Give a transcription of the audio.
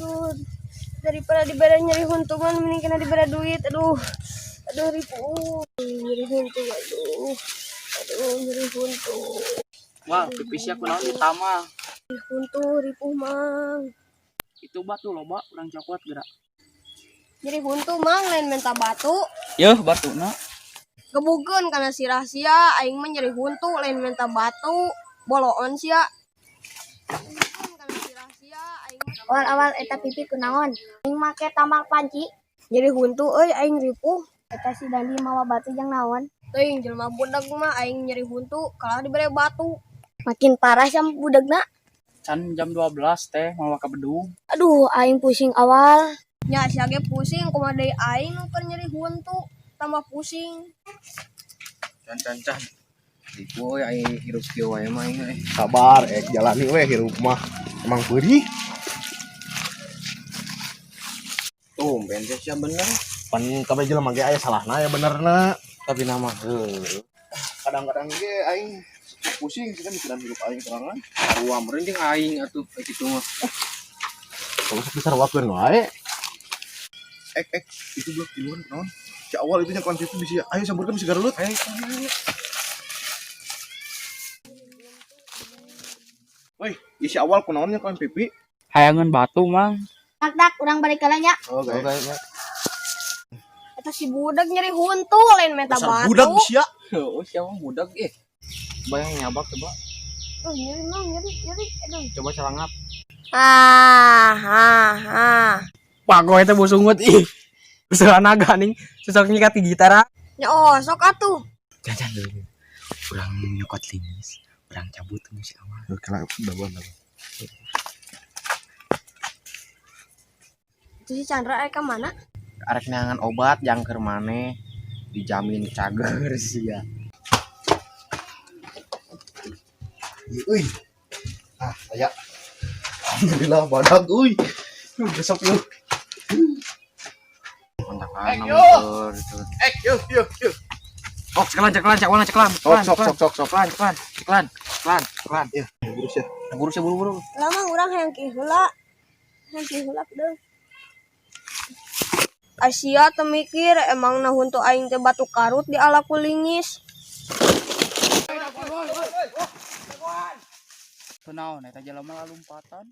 Aduh, daripada diberi nyeri huntungan mending kena diberi duit. Aduh ribu. Nyeri huntung, nyeri huntung. Wah, pipisnya kunaon ditama. Nyeri huntung ribu mang. Itu batu loba urang coklat gerak. Nyeri huntung mang lain minta batu. Yeuh batuna. Gebukeun kana si rahasia aing mah nyeri huntung lain minta batu. Boloon sia. Awal-awal eta pipi kunaon aing make tamak panci Nyeri huntung euy aing ripuh. eta si Dandi mawa batu jang naon Teuing jelema budak mah aing nyeri huntu kalah dibere batu. makin parah sam budagna. Can jam 12 teh mau ka bedung. Aduh aing pusing awal Nya sia ge pusing kumaha deui aing nu keur nyeri huntu tambah pusing. Can. Iku ai hirup kieu wae mah aing sabar jalani we hirup mah emang beurih. Tumben sia bener. Pan kabeh jelema ge aya salahna ya benerna. Tapi nama kadang-kadang ge aing pusing sih kan mikiran hirup aing sorangan. Sarua meureun jeung aing atuh kitu mah. Terus bisa wakeun wae. Itu blok di luar naon? Si awal itu yang konflik itu bisa ayo samburkan bisa garulut. Woi, isi awal kunaonnya kan pipi? Hayangan batu mang. dak urang balik ka nya. Oke. Eta si budak nyeri huntu lain meta batu. Budak sia. Oh, siapa budak Bayang nyabak coba. Oh, nyeri mang nyeri. Aduh. Coba celangap. Pago itu busungut ih. Usaha naga nih, susah nyikat di gitar. Nya sok atuh. Jangan dulu. Kurang nyokot limis, kurang cabut musik awal. Kena dawan. Itu si Chandra ka mana? Arek neangan obat yang keur maneh dijamin cager sih ya. Euy. Aya. Alhamdulillah badag euy. Besok yuk. Kontakan nomor itu. Yuk. Oh, ceklan. Ceklan. Ya, burus ya. Buru. Lama urang hayang ki heula. Deung. Asia teu mikir emang nah huntu aing teh batu karut di ala kulingis. Kunaon eta jelema lalumpatan.